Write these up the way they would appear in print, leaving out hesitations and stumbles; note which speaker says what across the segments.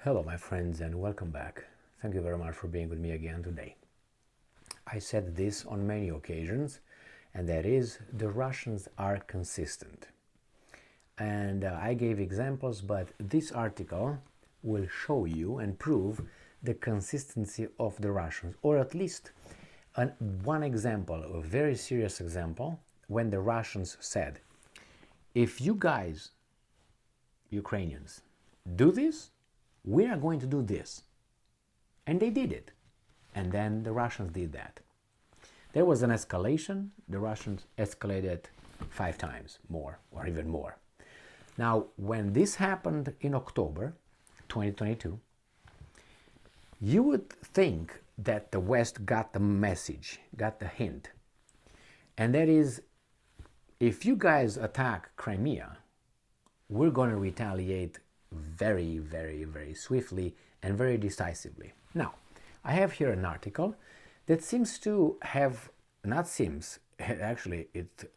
Speaker 1: Hello my friends and welcome back. Thank you very much for being with me again today. I said this on many occasions, and that is the Russians are consistent. And I gave examples, but this article will show you and prove the consistency of the Russians, or at least one example, a very serious example, when the Russians said, if you guys, Ukrainians, do this, we are going to do this. And they did it. And then the Russians did that. There was an escalation. The Russians escalated 5 times more, or even more. Now, when this happened in October 2022, you would think that the West got the message, got the hint. And that is, if you guys attack Crimea, we're going to retaliate very, very, very swiftly and very decisively. Now, I have here an article that seems to have, not seems, actually it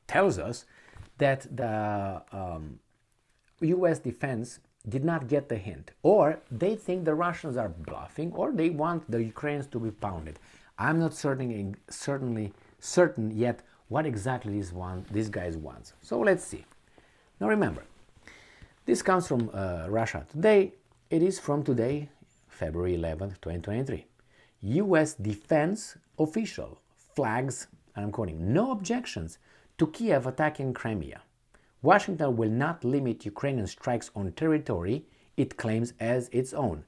Speaker 1: tells us that the US defense did not get the hint, or they think the Russians are bluffing, or they want the Ukrainians to be pounded. I'm not certain yet what exactly these guys want. So let's see. Now remember, this comes from Russia Today. It is from today, February 11th, 2023. US defense official flags, and I'm quoting, no objections to Kiev attacking Crimea. Washington will not limit Ukrainian strikes on territory it claims as its own.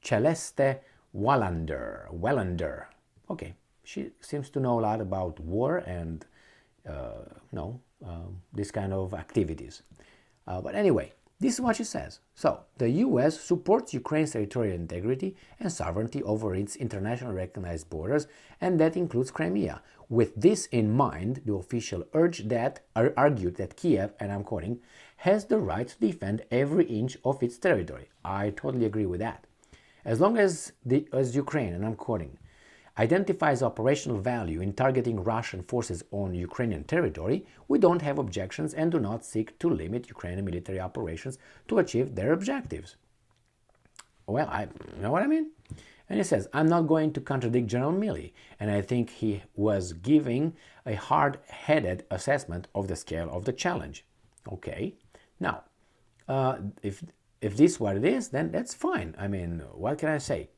Speaker 1: Celeste Wallander. Okay, she seems to know a lot about war and this kind of activities. But anyway, this is what she says. So, the US supports Ukraine's territorial integrity and sovereignty over its internationally recognized borders, and that includes Crimea. With this in mind, the official argued that Kiev, and I'm quoting, has the right to defend every inch of its territory. I totally agree with that. As long as Ukraine, and I'm quoting, identifies operational value in targeting Russian forces on Ukrainian territory, we don't have objections and do not seek to limit Ukrainian military operations to achieve their objectives. Well, you know what I mean? And he says, I'm not going to contradict General Milley, and I think he was giving a hard-headed assessment of the scale of the challenge. Okay, now, if this is what it is, then that's fine. I mean, what can I say?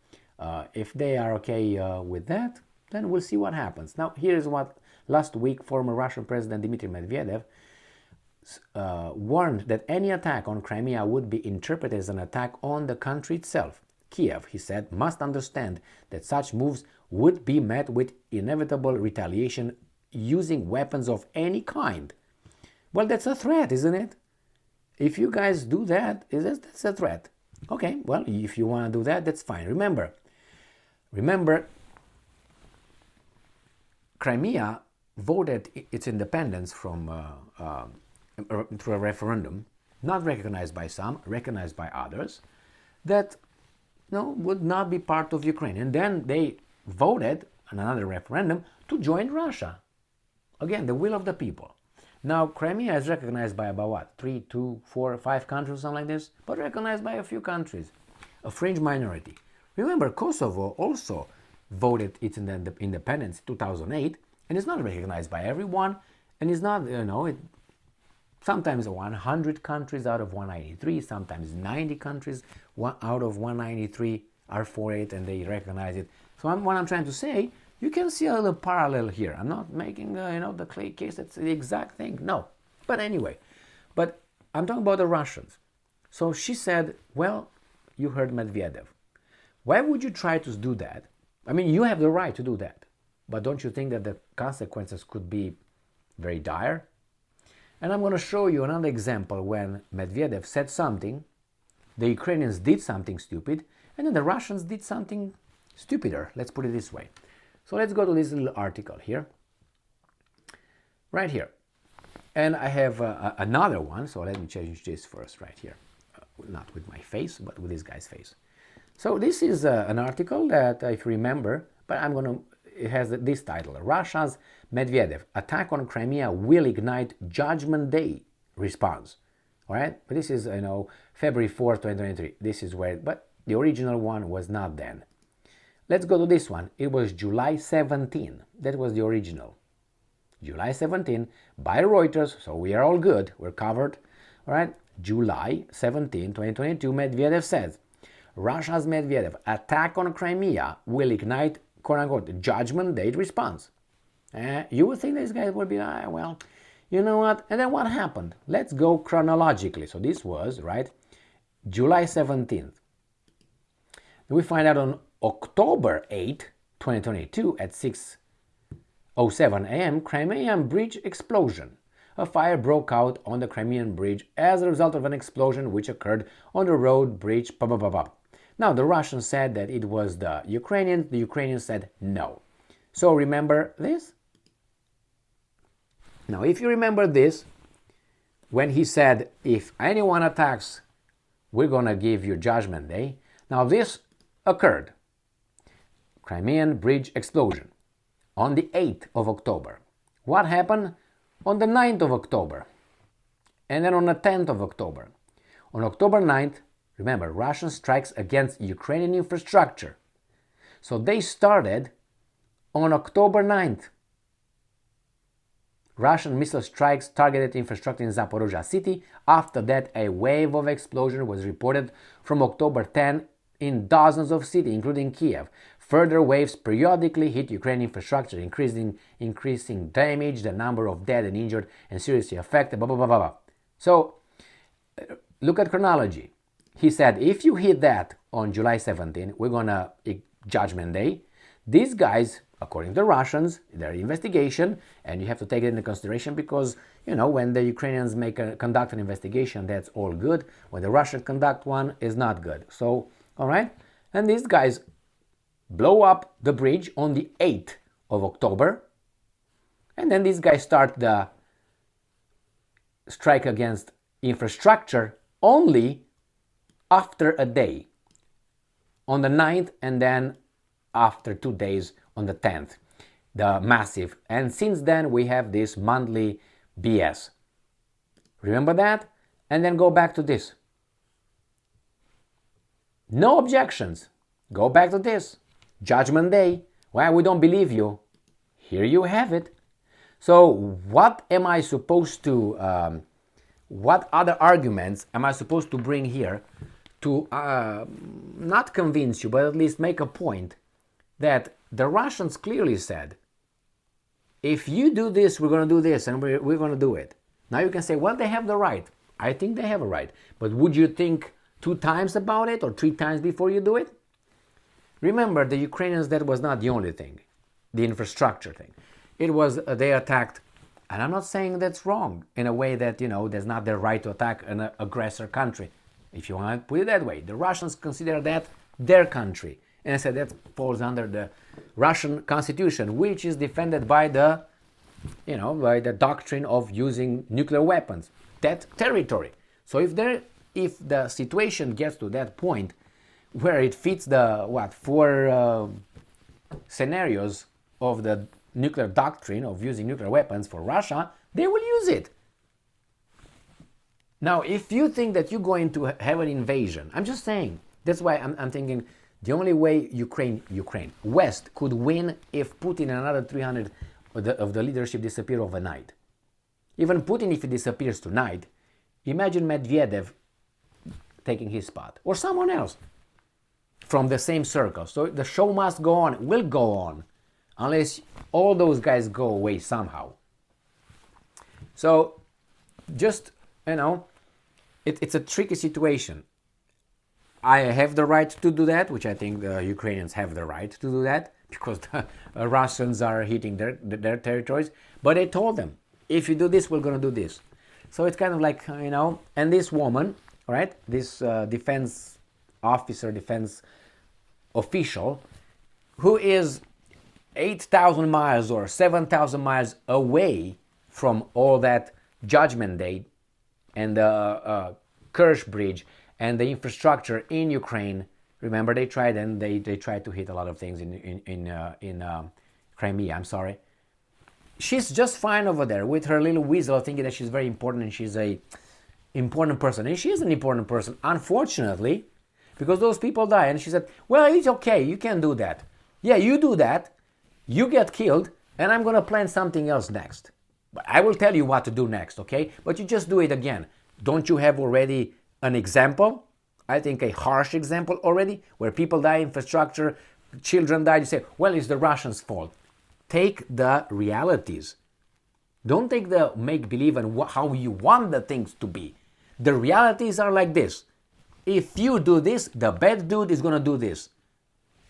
Speaker 1: If they are okay with that, then we'll see what happens. Now, here's what last week former Russian President Dmitry Medvedev warned that any attack on Crimea would be interpreted as an attack on the country itself. Kiev, he said, must understand that such moves would be met with inevitable retaliation using weapons of any kind. Well, that's a threat, isn't it? If you guys do that, that's a threat. Okay, well, if you want to do that, that's fine. Remember, Crimea voted its independence through a referendum, not recognized by some, recognized by others, that would not be part of Ukraine. And then they voted on another referendum to join Russia. Again, the will of the people. Now, Crimea is recognized by about what? 3, 2, 4, 5 countries, something like this, but recognized by a few countries, a fringe minority. Remember, Kosovo also voted its independence in 2008, and it's not recognized by everyone, and it's not, sometimes 100 countries out of 193, sometimes 90 countries out of 193 are for it, and they recognize it. So what I'm trying to say, you can see a little parallel here. I'm not making, the clay case, that's the exact thing. No. But anyway, I'm talking about the Russians. So she said, well, you heard Medvedev. Why would you try to do that? I mean, you have the right to do that. But don't you think that the consequences could be very dire? And I'm going to show you another example when Medvedev said something, the Ukrainians did something stupid, and then the Russians did something stupider. Let's put it this way. So let's go to this little article here. Right here. And I have another one, so let me change this first right here. Not with my face, but with this guy's face. So this is an article that, if you remember, but it has this title, Russia's Medvedev, attack on Crimea will ignite Judgment Day response. All right, but this is, February 4th, 2023. This is where, but the original one was not then. Let's go to this one. It was July 17. That was the original. July 17 by Reuters, so we are all good. We're covered. All right, July 17, 2022, Medvedev says, Russia's Medvedev attack on Crimea will ignite, quote-unquote, judgment date response. You would think these guys would be, well, you know what? And then what happened? Let's go chronologically. So this was, right, July 17th. We find out on October 8, 2022 at 6:07 a.m. Crimean bridge explosion. A fire broke out on the Crimean bridge as a result of an explosion which occurred on the road bridge. Now, the Russians said that it was the Ukrainians. The Ukrainians said no. So remember this? Now, if you remember this, when he said, if anyone attacks, we're going to give you Judgment Day. Now, this occurred. Crimean bridge explosion on the 8th of October. What happened on the 9th of October? And then on the 10th of October. On October 9th, remember, Russian strikes against Ukrainian infrastructure. So they started on October 9th. Russian missile strikes targeted infrastructure in Zaporozhye city. After that, a wave of explosion was reported from October 10 in dozens of cities, including Kiev. Further waves periodically hit Ukrainian infrastructure, increasing damage, the number of dead and injured, and seriously affected, blah, blah, blah, blah, blah. So, look at chronology. He said, if you hit that on July 17, we're going to Judgment Day. These guys, according to the Russians, their investigation, and you have to take it into consideration because, when the Ukrainians conduct an investigation, that's all good. When the Russians conduct one, is not good. So, all right? And these guys blow up the bridge on the 8th of October. And then these guys start the strike against infrastructure only after a day, on the 9th, and then after 2 days on the 10th, the massive. And since then, we have this monthly BS. Remember that? And then go back to this. No objections. Go back to this. Judgment Day. Well, we don't believe you. Here you have it. So what am I supposed to, what other arguments am I supposed to bring here to not convince you, but at least make a point that the Russians clearly said, if you do this, we're going to do this, and we're going to do it. Now you can say, well, they have the right. I think they have a right. But would you think 2 times about it or 3 times before you do it? Remember, the Ukrainians, that was not the only thing, the infrastructure thing. It was, they attacked, and I'm not saying that's wrong, in a way that, there's not their right to attack an aggressor country. If you want to put it that way, the Russians consider that their country. And I said that falls under the Russian constitution, which is defended by the, by the doctrine of using nuclear weapons, that territory. So if the situation gets to that point where it fits the, 4 scenarios of the nuclear doctrine of using nuclear weapons for Russia, they will use it. Now, if you think that you're going to have an invasion, I'm just saying, that's why I'm thinking the only way Ukraine, West could win if Putin and another 300 of the leadership disappear overnight. Even Putin, if he disappears tonight, imagine Medvedev taking his spot, or someone else from the same circle. So the show must go on, will go on, unless all those guys go away somehow. So just, it's a tricky situation. I have the right to do that, which I think the Ukrainians have the right to do that, because the Russians are hitting their territories. But I told them, if you do this, we're going to do this. So it's kind of like, and this woman, right, this defense official, who is 8,000 miles or 7,000 miles away from all that Judgment Day and the Kerch Bridge and the infrastructure in Ukraine. Remember, they tried to hit a lot of things in Crimea. I'm sorry. She's just fine over there with her little weasel, thinking that she's very important and she's a important person. And she is an important person, unfortunately, because those people die. And she said, well, it's okay, you can do that. Yeah, you do that, you get killed, and I'm going to plan something else next. But I will tell you what to do next, okay? But you just do it again. Don't you have already an example? I think a harsh example already, where people die, infrastructure, children die. You say, well, it's the Russians' fault. Take the realities. Don't take the make-believe and how you want the things to be. The realities are like this. If you do this, the bad dude is going to do this.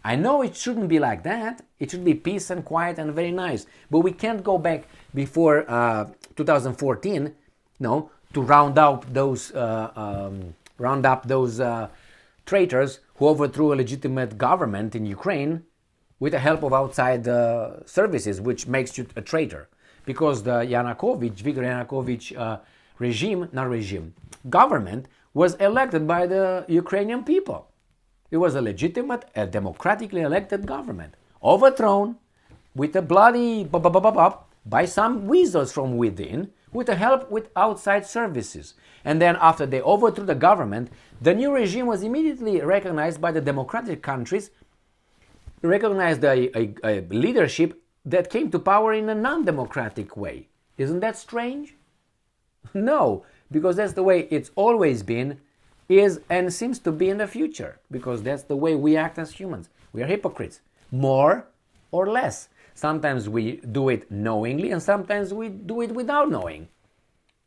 Speaker 1: I know it shouldn't be like that. It should be peace and quiet and very nice. But we can't go back before 2014, no, to round up those traitors who overthrew a legitimate government in Ukraine with the help of outside services, which makes you a traitor. Because the Viktor Yanukovych government was elected by the Ukrainian people. It was a legitimate, democratically elected government, overthrown with a bloody by some weasels from within, with the help with outside services. And then after they overthrew the government, the new regime was immediately recognized by the democratic countries, recognized a leadership that came to power in a non-democratic way. Isn't that strange? No, because that's the way it's always been, is, and seems to be in the future, because that's the way we act as humans. We are hypocrites, more or less. Sometimes we do it knowingly, and sometimes we do it without knowing.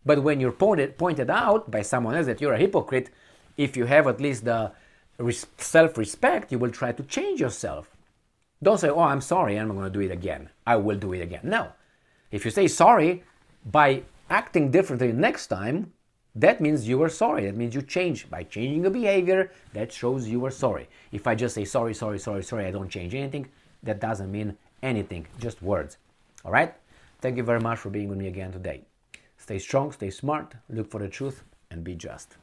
Speaker 1: But when you're pointed out by someone else that you're a hypocrite, if you have at least the self-respect, you will try to change yourself. Don't say, oh, I'm sorry, I'm going to do it again. I will do it again. No. If you say sorry by acting differently next time, that means you were sorry. That means you change. By changing the behavior, that shows you were sorry. If I just say sorry, I don't change anything, that doesn't mean anything, just words. All right? Thank you very much for being with me again today. Stay strong, stay smart, look for the truth, and be just.